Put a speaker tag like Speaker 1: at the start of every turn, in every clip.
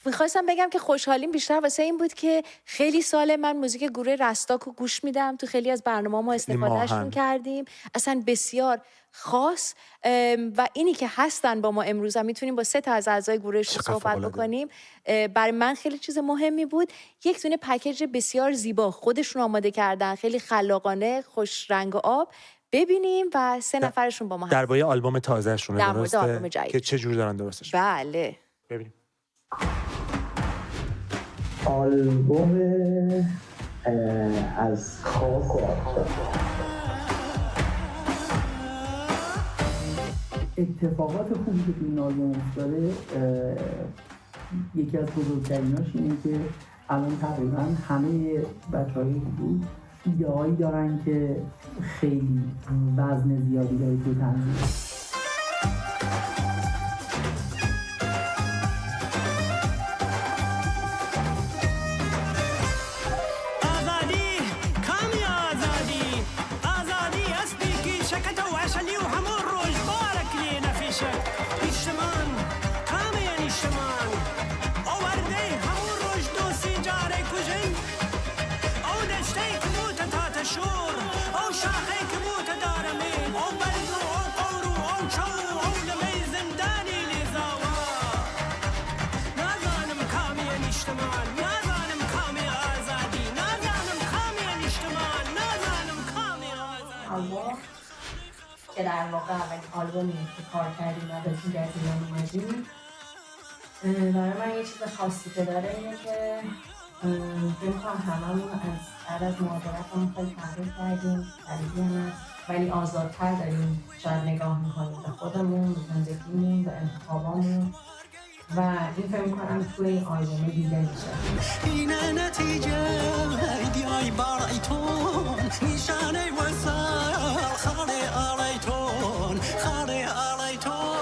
Speaker 1: میخواستم بگم که خوشحالیم بیشتر واسه این بود که خیلی ساله من موزیک گروه رستاکو گوش میدم، تو خیلی از برنامه ما استفادهشون کردیم، اصلا بسیار خاص و اینی که هستن با ما امروز هم میتونیم با 3 تا از اعضای گروهشون صحبت بکنیم. برای من خیلی چیز مهمی بود. یک دونه پکیج بسیار زیبا خودشون آماده کردن، خیلی خلاقانه، خوش رنگ و آب. ببینیم و 3 نفرشون با ما هستن.
Speaker 2: درباره آلبوم تازه‌شونه درسته که چه جور دارن درستش؟
Speaker 1: بله.
Speaker 2: ببینیم.
Speaker 3: آلبوم از خاک و آفتاب. اتفاقات خوبی که تو این آلبوم افتاده، یکی از بزرگتریناش اینه که الان تقریبا همه بچه‌های گروه ایده‌هایی دارن که خیلی وزن زیادی داره توی تنظیم.
Speaker 4: که در واقع اولین آلبومی که کار کردیم و به توی از ایران اومدیم، برای من یه چیز خاصی که داره اینه که بکنم هممون بعد از مهاجرتمون خیلی تغییر کردیم، غریبی هم هست ولی آزادتر داریم شاید نگاه میکنیم به خودمون، به زندگیمون، به انتخابامون و این فکر میکنم توی این آلبوم دیده میشه. اینه نتیجه ایدیای بارایتون نشانه وصل خاله آلیتون خاله آلیتون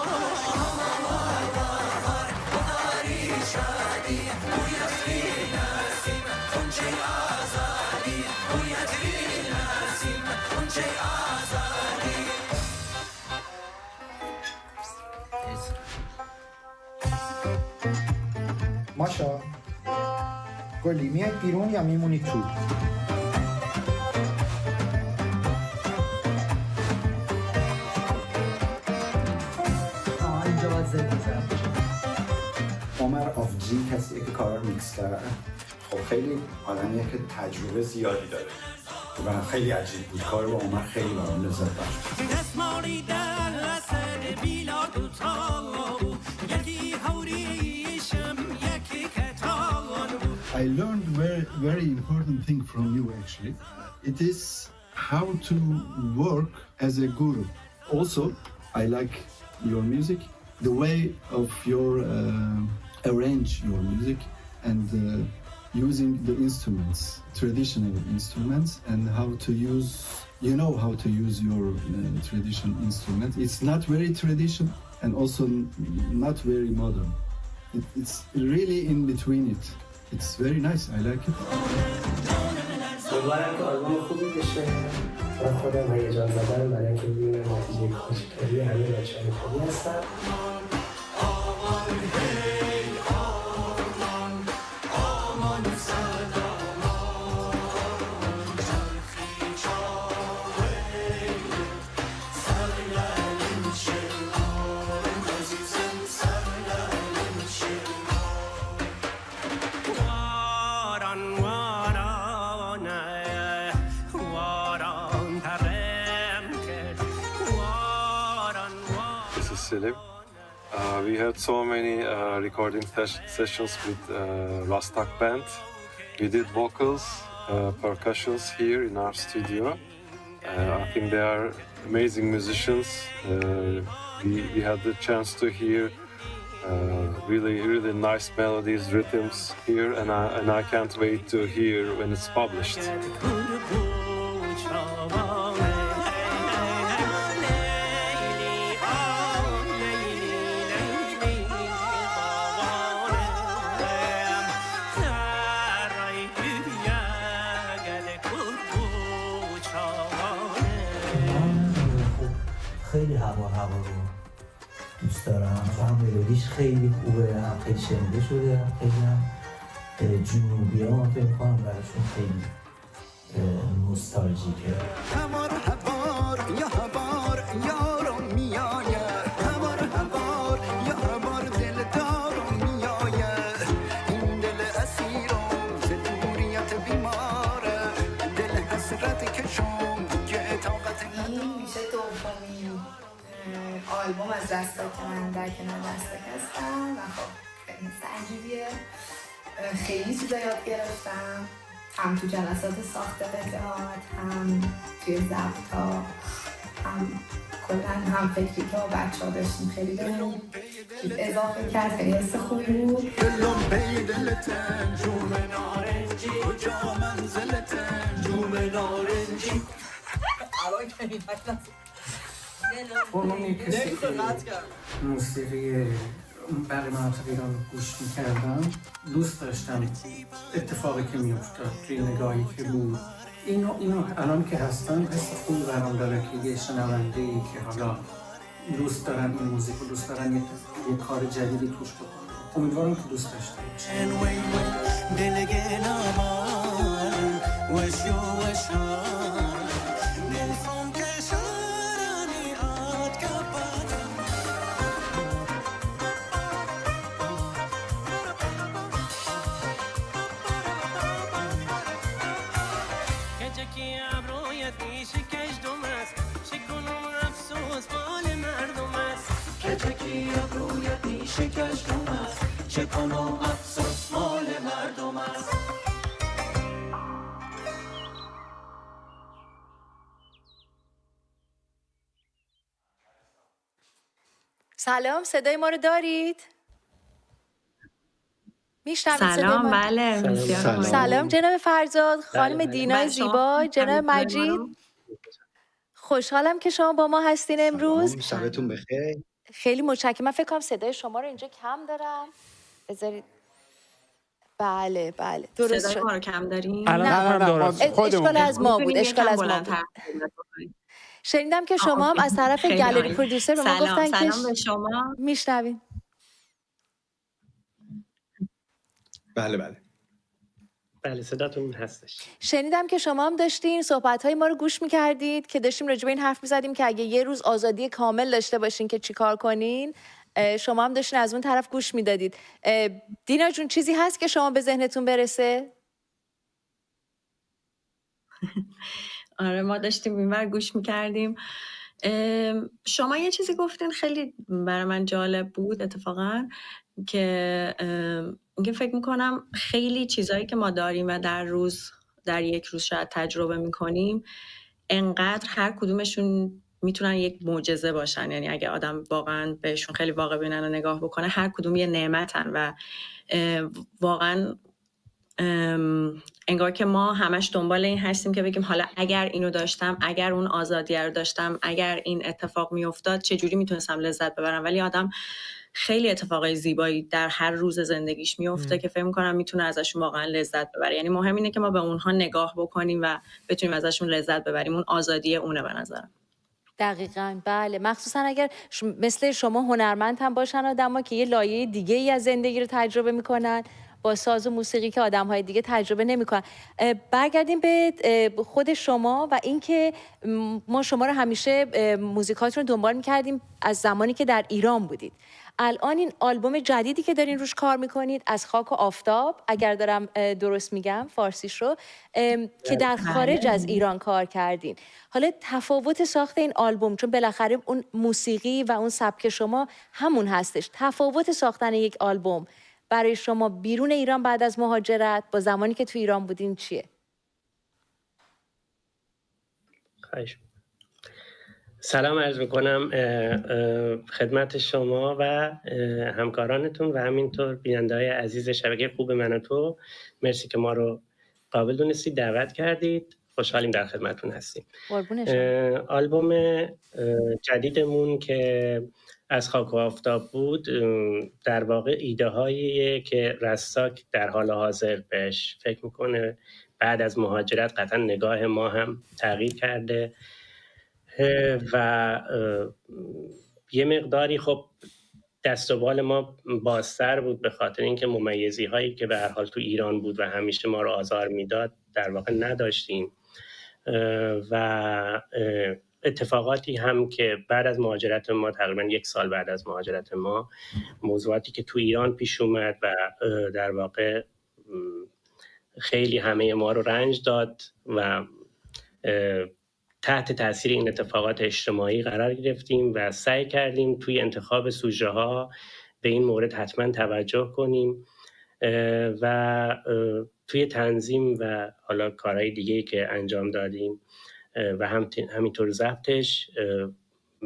Speaker 5: ماشا گلی میای بیرون یا میمونی تو؟
Speaker 3: اینجا باید زد میزن.
Speaker 6: عمر آفجی کسیه که کارا رو میکس کرد. خب خیلی آدمیه که تجربه زیادی داره و خیلی عجیب بود. کار با عمر خیلی برام لذت بخش بود.
Speaker 7: I learned very important thing from you actually. It is how to work as a group. Also, I like your music, the way of your arrange your music and using the instruments, traditional instruments, and how to use. You know how to use your traditional instrument. It's not very traditional and also not very modern. It's really in between it. It's very nice. I like it.
Speaker 3: امیدوارم که آلبوم خوبی بشه و خودم هیجان زدم برای اینکه ببینم نتیجه کاری همه بچه‌های خوبی هستن.
Speaker 8: We had so many recording sessions with Rastak Band. We did vocals, percussions here in our studio. I think they are amazing musicians. We had the chance to hear really nice melodies, rhythms here, and I can't wait to hear when it's published.
Speaker 3: خیلی هوا رو دوست دارم و هم
Speaker 9: ملودیش خیلی خوبه، هم خیلی شنیده شده، هم خیلی هم جنوبی ها من فکر کنم براشون خیلی نوستالژیکه.
Speaker 10: آلبوم از رستاک که من در کنار رستاک هستم و خب خیلی عجیبیه. خیلی چیزا یاد گرفتم، هم تو جلسات ساخت قطعات، هم توی ضبط‌ها، هم کلاً هم فکری که با بچه‌ها داشتیم خیلی بهمون اضافه کرد. خیلی حس خوبی بود.
Speaker 3: اون کسی که موسیقی برای مناطق ایران گوش میکردم دوست داشتم اتفاقی که میافتاد توی نگاهی که بود. اینو الان که هستم حس خوبی برام داره که یه شنونده‌ای که حالا دوست دارن این موزیک رو دوست دارن یه کار جدیدی توش بکنن. امیدوارم که دوست داشته
Speaker 1: سلام، صدای ما رو دارید؟ میشنوید صدای
Speaker 11: سلام.
Speaker 1: ما؟
Speaker 11: بله.
Speaker 1: سلام جناب فرزاد، خانم دینای زیبا، جناب مجید. خوشحالم که شما با ما هستین امروز.
Speaker 6: شبتون بخیر.
Speaker 1: خیلی متشکرم. من فکر کنم صدای شما رو اینجا کم دارم. بذارید. بله درست
Speaker 11: صدای
Speaker 1: شد.
Speaker 11: ما رو کم داریم؟
Speaker 2: نه
Speaker 1: اشکال از ما بود. اشکال از ما بود. شنیدم که شما هم از طرف گالری پرودوسر به ما گفتن که
Speaker 11: سلام به شما.
Speaker 1: میشنوین.
Speaker 12: بله صداتون هستش.
Speaker 1: شنیدم که شما هم داشتین صحبت‌های ما رو گوش می‌کردید که داشتیم راجع به این حرف می‌زدیم که اگه یه روز آزادی کامل داشته باشین که چیکار کنین. شما هم داشتین از اون طرف گوش میدادید. دینا جون چیزی هست که شما به ذهنتون برسه؟
Speaker 11: آره ما داشتیم اینور گوش میکردیم. شما یه چیزی گفتین خیلی برای من جالب بود اتفاقا، که اینکه فکر میکنم خیلی چیزایی که ما داریم و در یک روز شاید تجربه میکنیم انقدر هر کدومشون میتونن یک معجزه باشن. یعنی اگه آدم واقعا بهشون خیلی واقع بینن و نگاه بکنه هر کدوم یه نعمتن و واقعا انگار که ما همش دنبال این هستیم که بگیم حالا اگر اینو داشتم، اگر اون آزادی رو داشتم، اگر این اتفاق میافتاد چجوری میتونستم لذت ببرم. ولی آدم خیلی اتفاقای زیبایی در هر روز زندگیش میفته که فکر می‌کنم میتونه ازشون واقعا لذت ببره. یعنی مهم اینه که ما به اونها نگاه بکنیم و بتونیم ازشون لذت ببریم. اون آزادی اونه به نظرم.
Speaker 1: دقیقاً بله، مخصوصا اگر مثل شما هنرمند هم باشن آدم‌ها که یه لایه دیگه ای از زندگی رو تجربه میکنن با ساز و موسیقی که آدم‌های دیگه تجربه نمی‌کنن. برگردیم به خود شما و اینکه ما شما رو همیشه موزیکاتون رو دنبال می‌کردیم از زمانی که در ایران بودید. الان این آلبوم جدیدی که دارین روش کار میکنید از خاک و آفتاب، اگر دارم درست میگم فارسیش رو، که در خارج از ایران کار کردین. حالا تفاوت ساخت این آلبوم، چون بالاخره اون موسیقی و اون سبک شما همون هستش، تفاوت ساختن یک آلبوم برای شما بیرون ایران بعد از مهاجرت با زمانی که تو ایران بودین چیه؟
Speaker 12: خواهش. سلام عرض میکنم خدمت شما و همکارانتون و همینطور بیننده‌های عزیز شبکه خوب من و تو. مرسی که ما رو قابل دونستید، دعوت کردید. خوشحالیم در خدمتتون هستیم. آلبوم جدیدمون که از خاک و آفتاب بود در واقع ایده هایی که رستاک در حال حاضر بهش فکر میکنه. بعد از مهاجرت قطعا نگاه ما هم تغییر کرده و یه مقداری خب دست و بال ما بازتر بود به خاطر اینکه ممیزی هایی که به هر حال تو ایران بود و همیشه ما رو آزار میداد در واقع نداشتیم و اتفاقاتی هم که بعد از مهاجرت ما، تقریبا 1 سال بعد از مهاجرت ما، موضوعاتی که تو ایران پیش اومد و در واقع خیلی همه ما رو رنج داد و تحت تاثیر این اتفاقات اجتماعی قرار گرفتیم و سعی کردیم توی انتخاب سوژه ها به این مورد حتما توجه کنیم و توی تنظیم و حالا کارهای دیگه‌ای که انجام دادیم و همینطور ضبطش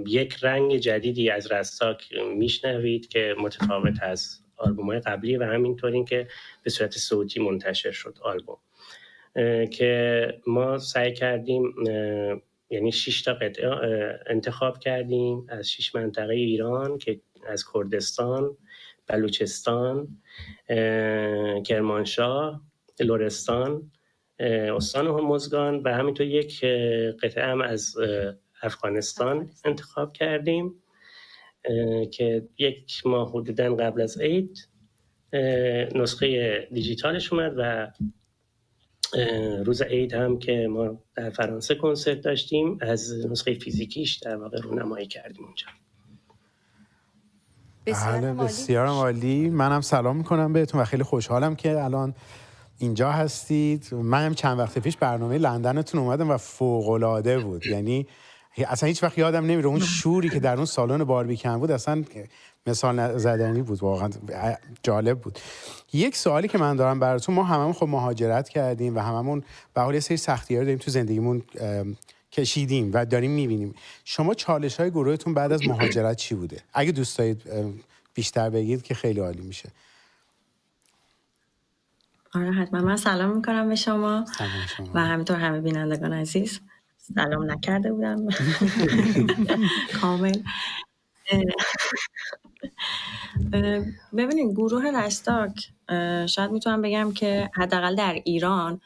Speaker 12: یک رنگ جدیدی از رستاک میشنوید که متفاوت از آلبوم‌های قبلی و همینطور این که به صورت صوتی منتشر شد آلبوم که ما سعی کردیم یعنی 6 تا قطعه انتخاب کردیم از 6 منطقه ایران که از کردستان، بلوچستان، کرمانشاه، لرستان، استان هرمزگان و همینطور یک قطعه هم از افغانستان انتخاب کردیم که 1 ماه حدوداً قبل از عید نسخه دیجیتالش اومد و روز عید هم که ما در فرانسه کنسرت داشتیم از نسخه فیزیکیش در واقع رونمایی کردیم اونجا.
Speaker 2: بسیار عالی. منم سلام میکنم بهتون و خیلی خوشحالم که الان اینجا هستید. من هم چند وقت پیش برنامه لندنتون اومدم و فوق‌العاده بود. یعنی اصلا هیچ وقت یادم نمیره اون شوری که در اون سالن باربیکن بود اصلا مثال زدنی بود، واقعا جالب بود. یک سوالی که من دارم براتون، ما هممون خب مهاجرت کردیم و هممون به حال یه سری سختی‌ها داریم تو زندگیمون کشیدیم و داریم می‌بینیم. شما چالش‌های گروهتون بعد از مهاجرت چی بوده؟ اگه دوست دارید بیشتر بگید که خیلی عالی میشه.
Speaker 11: آره حتما. من سلام میکنم به شما و همینطور همه بینندگان عزیز. سلام نکرده بودم کامل. ببینید گروه رستاک شاید میتونم بگم که حداقل در ایران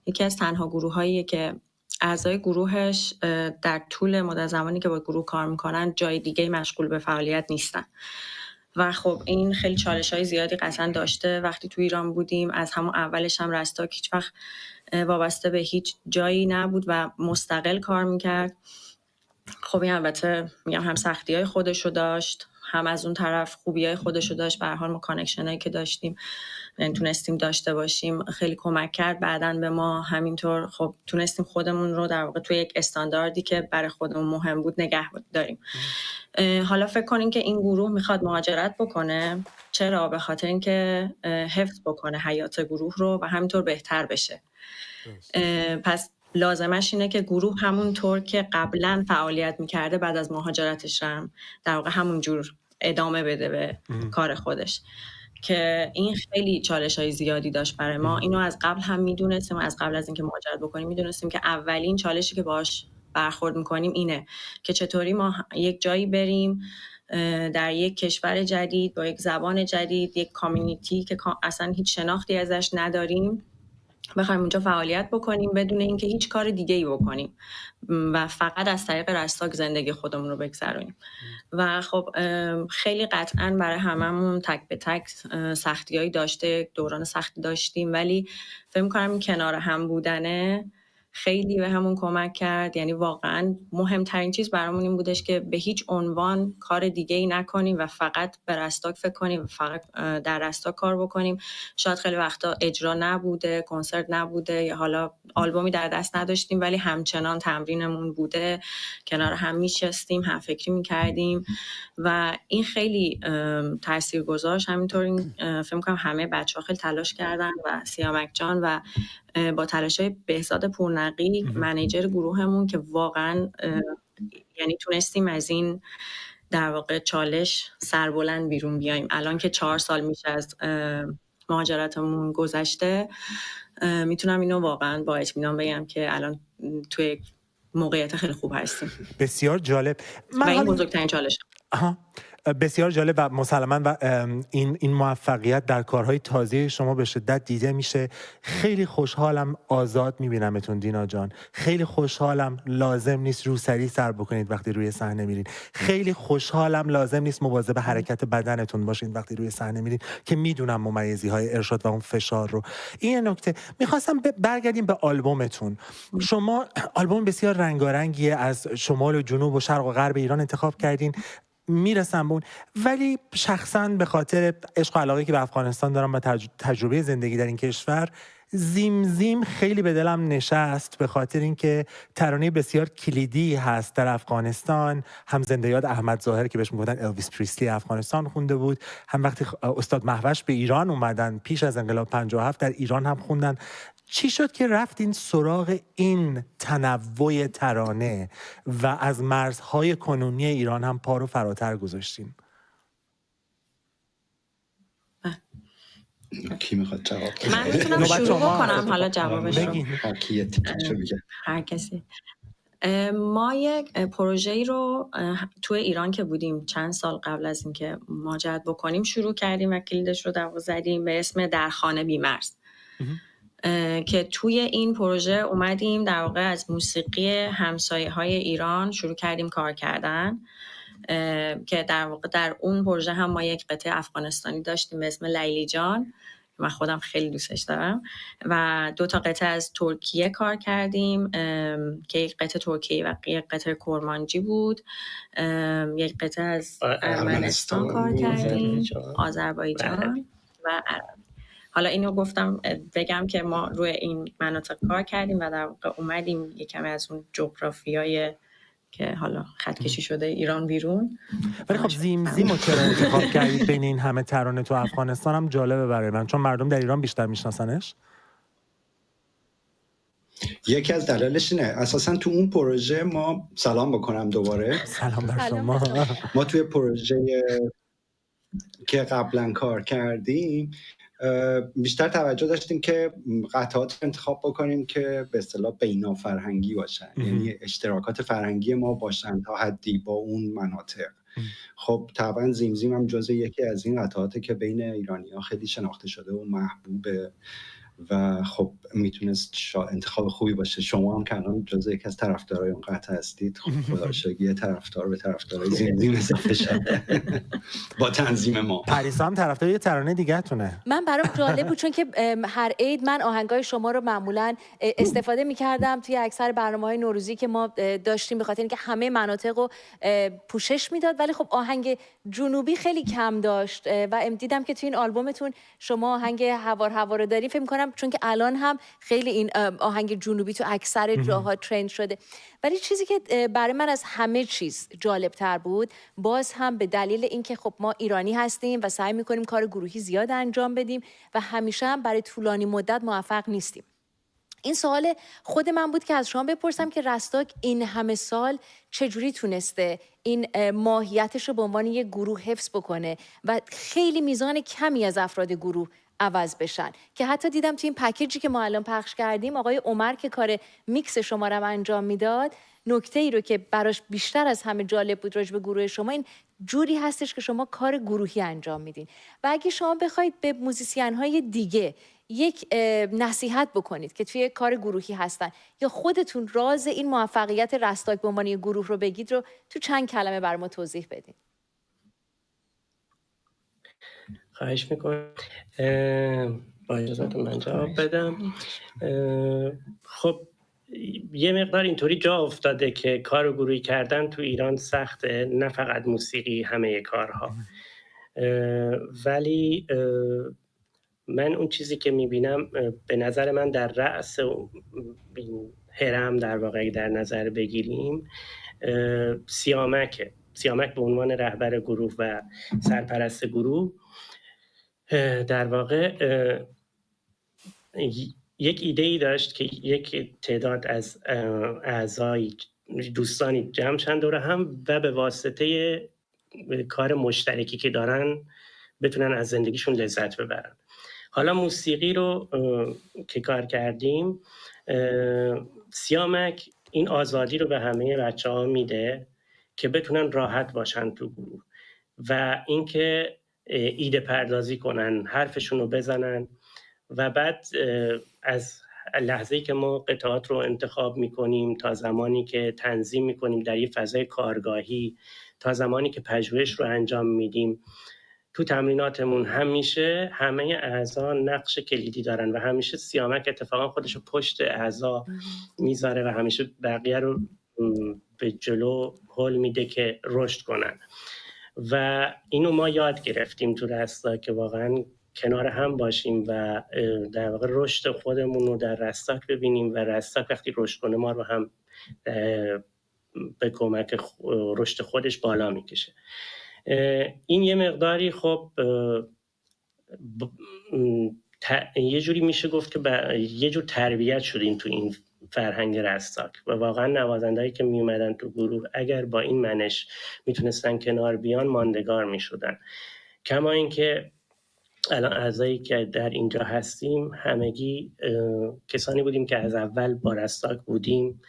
Speaker 11: یکی از تنها گروهاییه که اعضای گروهش در طول مدت زمانی که با گروه کار میکنن جای دیگه مشغول به فعالیت نیستن و خب این خیلی چالش‌های زیادی قطعا داشته. وقتی تو ایران بودیم از همون اولش هم رستاک هیچ وقت وابسته به هیچ جایی نبود و مستقل کار میکرد. خب این البته میگم هم سختی‌های خودشو داشت، هم از اون طرف خوبی‌های خودشو داشت. به هر حال ما کانکشنایی که داشتیم تونستیم داشته باشیم خیلی کمک کرد بعداً به ما. همینطور خب تونستیم خودمون رو در واقع توی یک استانداردی که برای خودمون مهم بود نگه داریم. حالا فکر کنین که این گروه میخواد مهاجرت بکنه. چرا؟ به خاطر اینکه حفظ بکنه حیات گروه رو و همینطور بهتر بشه. پس لازمش اینه که گروه همونطور که قبلا فعالیت میکرده بعد از مهاجرتش هم در واقع همون جور ادامه بده به کار خودش، که این خیلی چالش‌های زیادی داشت برای ما. اینو از قبل هم میدونستیم، از قبل از اینکه مهاجرت بکنیم میدونستیم که اولین چالشی که باهاش برخورد میکنیم اینه که چطوری ما یک جایی بریم در یک کشور جدید با یک زبان جدید، یک کامیونیتی که اصلا هیچ شناختی ازش نداریم، بخوایم اونجا فعالیت بکنیم بدون اینکه هیچ کار دیگه‌ای بکنیم و فقط از طریق رستاک زندگی خودمون رو بگذرونیم. و خب خیلی قطعاً برای هممون تک به تک سختی‌هایی داشته، دوران سختی داشتیم، ولی فکر می‌کنم این کنار هم بودنه خیلی به همون کمک کرد. یعنی واقعاً مهمترین چیز برامون این بودش که به هیچ عنوان کار دیگه‌ای نکنیم و فقط به رستاک فکر کنیم و فقط در رستاک کار بکنیم. شاید خیلی وقتا اجرا نبوده، کنسرت نبوده یا حالا آلبومی در دست نداشتیم ولی همچنان تمرینمون بوده، کنار هم میشستیم، هم فکری میکردیم و این خیلی تأثیر گذاشت. همینطور فکر می‌کنم همه بچه‌ها خیلی تلاش کردن و سیامک جان و با تلاش‌های بهزاد پورنقی منیجر گروهمون که واقعا یعنی تونستیم از این در واقع چالش سربلند بیرون بیایم. الان که 4 سال میشه از مهاجرتمون گذشته میتونم اینو واقعا با اطمینان بگم که الان توی موقعیت خیلی خوب هستیم.
Speaker 2: بسیار جالب.
Speaker 11: و این بزرگترین چالش.
Speaker 13: بسیار جالب و مسلماً و این موفقیت در کارهای تازه شما به شدت دیده میشه. خیلی خوشحالم آزاد میبینمتون دینا جان. خیلی خوشحالم لازم نیست روسری سر بکنید وقتی روی صحنه میرین. خیلی خوشحالم لازم نیست مواظب حرکت بدنتون باشین وقتی روی صحنه میرین که میدونم ممیزی های ارشاد و اون فشار رو. این نکته. میخواستم برگردیم به آلبومتون. شما آلبوم بسیار رنگارنگیه، از شمال و جنوب و شرق و غرب ایران انتخاب کردین. میرسم به اون، ولی شخصا به خاطر عشق و علاقه که به افغانستان دارم و تجربه زندگی در این کشور، زیم خیلی به دلم نشست، به خاطر اینکه ترانه بسیار کلیدی هست در افغانستان. هم زنده یاد احمد ظاهر که بهش میگفتن الویس پریسلی افغانستان خونده بود، هم وقتی استاد مهوش به ایران اومدن پیش از انقلاب 57 در ایران هم خوندن. چی شد که رفتین سراغ این تنوع ترانه و از مرزهای کنونی ایران هم پا رو فراتر گذاشتین؟
Speaker 6: کی میخواد جواب بده؟
Speaker 11: من میتونم شروع بکنم حالا جوابش رو. هر کسی. ما یک پروژه‌ای رو توی ایران که بودیم چند سال قبل از اینکه مهاجرت بکنیم شروع کردیم و کلیدش رو در واقع زدیم به اسم در خانه بی‌مرز، که توی این پروژه اومدیم در واقع از موسیقی همسایه‌های ایران شروع کردیم کار کردن، که در واقع در اون پروژه هم ما یک قطعه افغانستانی داشتیم به اسم لیلی جان، من خودم خیلی دوستش دارم، و 2 تا قطعه از ترکیه کار کردیم که یک قطعه ترکیه و یک قطعه کرمانجی بود، یک قطعه از ارمنستان کار کردیم، آذربایجان و عرب. حالا اینو گفتم بگم که ما روی این مناطق کار کردیم و در واقع اومدیم یکم از اون جغرافیای که حالا خط کشی شده ایران بیرون.
Speaker 13: ولی خب زیم رو چرا انتخاب کردید بین این همه ترانه تو افغانستان؟ هم جالبه برای من، چون مردم در ایران بیشتر میشناسنش.
Speaker 6: یکی از دلایلش اینه اساسا تو اون پروژه ما، سلام بکنم دوباره.
Speaker 13: سلام بر شما.
Speaker 6: ما توی پروژه که قبلا کار کردیم بیشتر توجه داشتیم که قطعات انتخاب بکنیم که به اصطلاح بین‌فرهنگی باشن، یعنی اشتراکات فرهنگی ما باشن تا حدی با اون مناطق. خب طبعا زیم هم جزء یکی از این قطعاته که بین ایرانی‌ها خیلی شناخته شده و محبوبه و خب میتونست انتخاب خوبی باشه. شما هم که الان جزء یکی از طرفدارای اون قطعه هستید، خب خدا شکر یه طرفدار به طرفدارای زیم اضافه شده با تنظیم ما.
Speaker 13: پریسا هم طرفدار یه ترانه دیگه تونه.
Speaker 1: من برام جالب بود چون که هر عید من آهنگای شما رو معمولاً استفاده می‌کردم توی اکثر برنامه‌های نوروزی که ما داشتیم، به خاطر اینکه همه مناطق رو پوشش میداد، ولی خب آهنگ جنوبی خیلی کم داشت و دیدم که توی این آلبومتون شما آهنگ هوار رو دارین. فکر می‌کنم چون که الان هم خیلی این آهنگ جنوبی تو اکثر جاها ترند شده. ولی چیزی که برای من از همه چیز جالب‌تر بود، باز هم به دلیل اینکه خب ما ایرانی هستیم و سعی می‌کنیم کار گروهی زیاد انجام بدیم و همیشه هم برای طولانی مدت موفق نیستیم. این سوال خود من بود که از شما بپرسم که رستاک این همه سال چجوری تونسته این ماهیتش رو به عنوان یک گروه حفظ بکنه و خیلی میزان کمی از افراد گروه عوض بشن، که حتی دیدم توی این پکیجی که ما الان پخش کردیم آقای عمر که کار میکس شما رو انجام میداد، نکته ای رو که براش بیشتر از همه جالب بود راجع به گروه شما این جوری هستش که شما کار گروهی انجام میدین. و اگه شما بخواید به موزیسین های دیگه یک نصیحت بکنید که توی کار گروهی هستن یا خودتون راز این موفقیت رستاک به عنوان گروه رو بگید، رو تو چند کلمه بر ما توضیح بدین.
Speaker 12: خواهش میکنم. با اجازهتون من جواب بدم. خب یه مقدار اینطوری جا افتاده که کار گروهی کردن تو ایران سخته، نه فقط موسیقی، همه کارها. ولی من اون چیزی که میبینم به نظر من در رأس هرم در واقع در نظر بگیریم سیامک به عنوان رهبر گروه و سرپرست گروه در واقع یک ایده‌ای داشت که یک تعداد از اعضای دوستانی جمع شن دور هم و به واسطه کار مشترکی که دارن بتونن از زندگیشون لذت ببرن. حالا موسیقی رو که کار کردیم، سیامک این آزادی رو به همه بچه‌ها میده که بتونن راحت باشن تو گروه. و اینکه ایده پردازی کنن، حرفشون رو بزنن و بعد از لحظه‌ای که ما قطعات رو انتخاب می‌کنیم تا زمانی که تنظیم می‌کنیم در یه فضای کارگاهی، تا زمانی که پژوهش رو انجام میدیم، تو تمریناتمون همیشه همه اعضا نقش کلیدی دارن و همیشه سیامک اتفاقا خودش رو پشت اعضا میذاره و همیشه بقیه رو به جلو هل میده که رشد کنن و اینو ما یاد گرفتیم تو رستا که واقعا کنار هم باشیم و در واقع رشد خودمون رو در رستاک ببینیم و رستاک وقتی رشد کنه ما رو هم به کمک رشد خودش بالا میکشه. این یه مقداری خب یه جوری میشه گفت که یه جور تربیت شدیم تو این فرهنگ رستاک و واقعا نوازندهایی که می اومدن تو گروه اگر با این منش میتونستن کنار بیان ماندگار میشدن. کما اینکه الان اعضایی که در اینجا هستیم همگی کسانی بودیم که از اول با رستاک بودیم.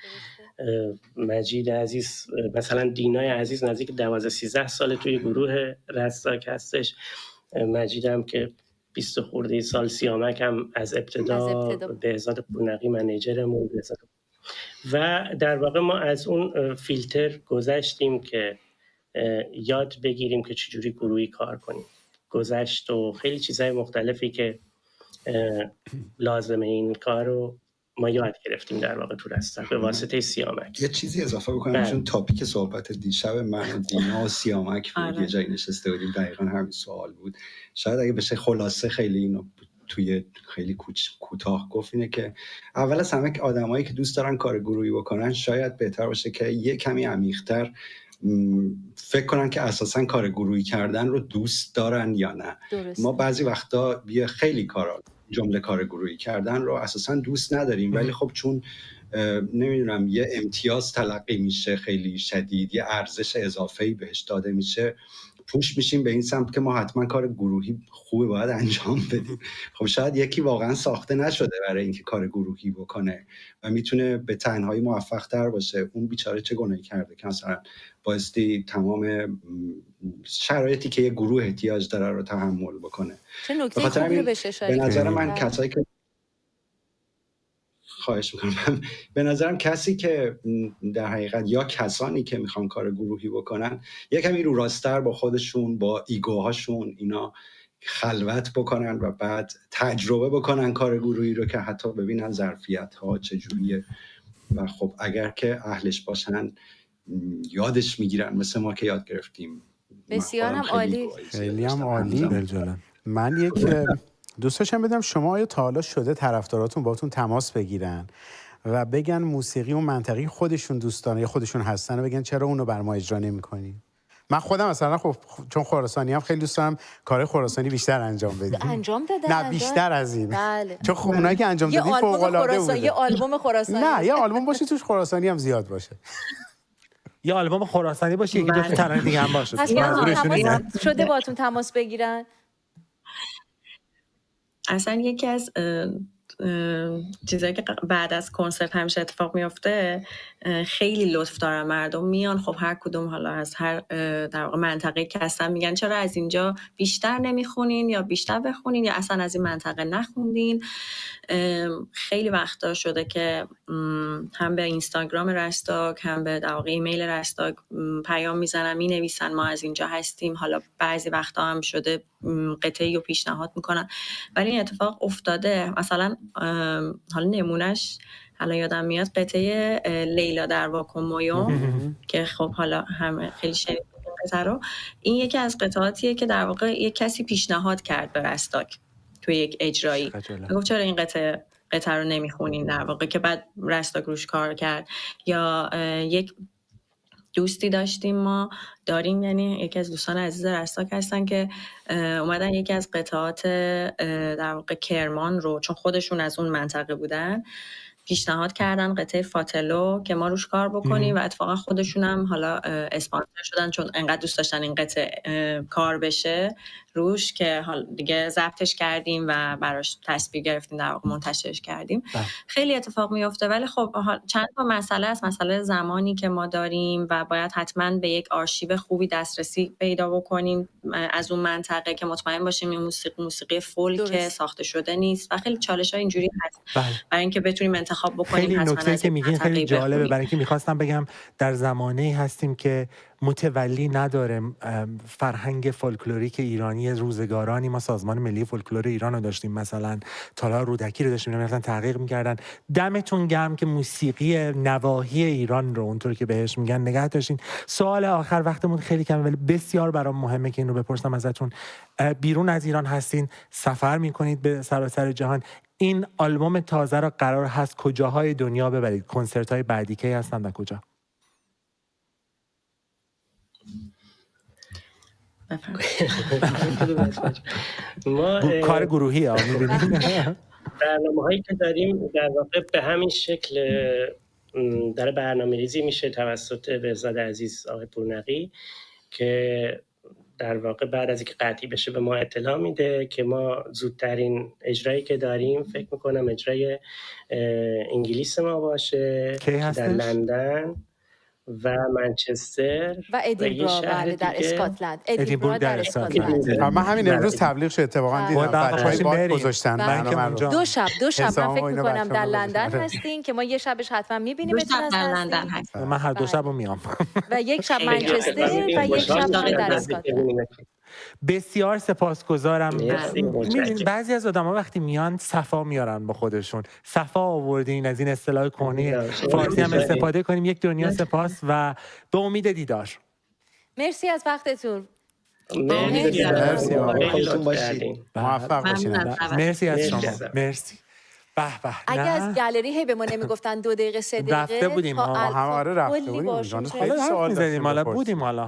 Speaker 12: مجید عزیز، مثلا دینای عزیز نزدیک 12-13 سال توی گروه رستاک هستش. مجید هم که 20 خورده سال، سیامک هم از ابتدا بهزاد پورنقی منیجرمون و در واقع ما از اون فیلتر گذشتیم که یاد بگیریم که چجوری گروهی کار کنیم. گذشت و خیلی چیزهای مختلفی که لازمه این کار رو ما یاد گرفتیم در واقع تو رستاک به واسطه سیامک.
Speaker 6: یه چیزی اضافه بکنم چون تاپیک صحبت دیشب من و دینا و سیامک بود، یه جایی نشسته بودیم دقیقا همین سوال بود. شاید اگه بشه خلاصه خیلی اینو توی خیلی کوتاه گفت اینه که اول از همه آدمایی که دوست دارن کار گروهی بکنن شاید بهتر باشه که یه کمی عمیق‌تر فکر کنن که اساساً کار گروهی کردن رو دوست دارن یا نه. درسته. ما بعضی وقتا خیلی کارا جمله کار گروهی کردن رو اساساً دوست نداریم ولی خب چون نمیدونم یه امتیاز تلقی میشه خیلی شدید، یه ارزش اضافه‌ای بهش داده میشه، پوش میشیم به این سمت که ما حتما کار گروهی خوبه باید انجام بدیم. خب شاید یکی واقعا ساخته نشده برای اینکه کار گروهی بکنه و میتونه به تنهایی موفق تر باشه. اون بیچاره چه گناهی کرده که مثلا بایستی تمام شرایطی که یه گروه احتیاج داره رو تحمل بکنه.
Speaker 1: چه نکته خوبی رو بهش اشاره
Speaker 6: به نظر من کسایی که خواهش میکنم، به نظرم کسی که در حقیقت یا کسانی که میخوان کار گروهی بکنن یک کمی رو راستر با خودشون، با ایگوهاشون اینا خلوت بکنن و بعد تجربه بکنن کار گروهی رو که حتی ببینن ظرفیت ها چجوریه و خب اگر که اهلش باشن یادش میگیرن مثل ما که یاد گرفتیم.
Speaker 1: بسیار هم عالی.
Speaker 2: خیلی هم عالی. من یک دوست داشتم بدم شما آیا تا حالا شده طرفداراتون باهاتون تماس بگیرن و بگن موسیقی اون منطقی خودشون دوستانه یا خودشون هستن و بگن چرا اونو بر ما اجرا نمی‌کنی؟ من خودم مثلا خب چون خراسانی هم خیلی دوست دارم کار خراسانی بیشتر انجام بدیم.
Speaker 1: انجام دادن؟
Speaker 2: نه بیشتر از این.
Speaker 1: بله.
Speaker 2: چون خب اونایی که انجام دادیم فوق‌العاده بوده.
Speaker 1: یه آلبوم خراسانی.
Speaker 2: نه یه آلبوم باشه توش خراسانی هم زیاد باشه.
Speaker 13: یه آلبوم خراسانی باشه، یکی دو تا ترانه دیگه هم باشه.
Speaker 1: منظورشون شده باهاتون تماس بگیرن؟
Speaker 11: اصلا یکی از چیزایی که بعد از کنسرت همیشه اتفاق میفته، خیلی لطف دارن مردم میان، خب هر کدوم حالا از هر در واقع منطقه که هستن میگن چرا از اینجا بیشتر نمیخونین یا بیشتر بخونین یا اصلا از این منطقه نخوندین. خیلی وقتا شده که هم به اینستاگرام رستاک هم به در واقع ایمیل رستاک پیام میزنن، مینویسن ما از اینجا هستیم. حالا بعضی وقتا هم شده قطعی رو پیشنهاد میکنن ولی این اتفاق افتاده. مثلا حالا نمونش حالا یادم میاد قطعه لیلا در واکومویوم که خب حالا همه خیلی شنیدن قطعه رو. این یکی از قطعاتیه که در واقع یک کسی پیشنهاد کرد به رستاک توی یک اجرایی، گفت چرا این قطعه رو نمیخونین در واقع، که بعد رستاک روش کار کرد. یا یک دوستی داشتیم، ما داریم، یعنی یکی از دوستان عزیز رستاک هستن که اومدن یکی از قطعات در واقع کرمان رو، چون خودشون از اون منطقه بودن، پیشنهاد کردن قطعه فاتلو که ما روش کار بکنیم و اتفاقا خودشون هم حالا اسپانسر شدن چون انقدر دوست داشتن این قطعه کار بشه، روش که حال دیگه ضبطش کردیم و براش تصویر گرفتیم، در واقع منتشرش کردیم. خیلی اتفاق میفته، ولی خب چند تا مسئله است. مسئله زمانی که ما داریم و باید حتما به یک آرشیو خوبی دسترسی پیدا بکنیم از اون منطقه که مطمئن باشیم این موسیقی فولک ساخته شده نیست و خیلی چالش‌ها اینجوری هست. برای اینکه بتونیم انتخاب بکنیم.
Speaker 13: خیلی نکته که میگین خیلی جالبه، برای اینکه می‌خواستم بگم در زمانه‌ای هستیم که متولی نداره فرهنگ فولکلوریک ایرانی. روزگارانی ما سازمان ملی فولکلور ایران رو داشتیم، مثلا تالار رودکی رو داشتیم، مثلا تحقیق می‌کردن. دمتون گرم که موسیقی نواحی ایران رو اونطور که بهش میگن نگه داشتین. سوال آخر، وقتمون خیلی کمه ولی بسیار برام مهمه که این رو بپرسم ازتون. بیرون از ایران هستین، سفر می‌کنید به سراسر جهان. این آلبوم تازه رو قرار هست کجاهای دنیا ببرید؟ کنسرت‌های بعدی کی هستن و کجا؟
Speaker 12: ما
Speaker 13: کار گروهی ها می‌بینیم.
Speaker 12: برنامه‌هایی که داریم در واقع به همین شکل در برنامه‌ریزی میشه توسط بهزاد عزیز آقای پورنقی که در واقع بعد از اینکه قطعی بشه به ما اطلاع میده که ما زودترین اجرایی که داریم فکر میکنم اجرای انگلیس ما باشه در لندن و منچستر
Speaker 1: و ادینبرا در اسکاتلند. ادینبرا در اسکاتلند.
Speaker 2: من همین امروز تبلیغ شد اتفاقا دیدم بچه‌های باد گذاشتن برنامه رو.
Speaker 1: دو شب من فکر می‌کنم در لندن هستین که ما یه شبش حتما می‌بینیم.
Speaker 11: در لندن هست.
Speaker 13: من هر دو شبو میام.
Speaker 1: و یک شب منچستر و یک شب در اسکاتلند.
Speaker 13: بسیار سپاسگزارم. می‌بینید بعضی از آدم‌ها وقتی میان صفا میارن با خودشون. صفا آوردین، از این اصطلاح کهنه فارسی هم استفاده کنیم. یک دنیا سپاس و به امید دیدار.
Speaker 1: مرسی از وقتتون.
Speaker 2: مرسی. خودتون باشید. موفق باشید.
Speaker 13: مرسی از شما. مرسی. به به.
Speaker 1: اگه از گالری هی به ما نمیگفتن 2 دقیقه 3 دقیقه
Speaker 13: رفته بودیم.
Speaker 2: آره رفته بودیم.
Speaker 13: حالا بودیم حالا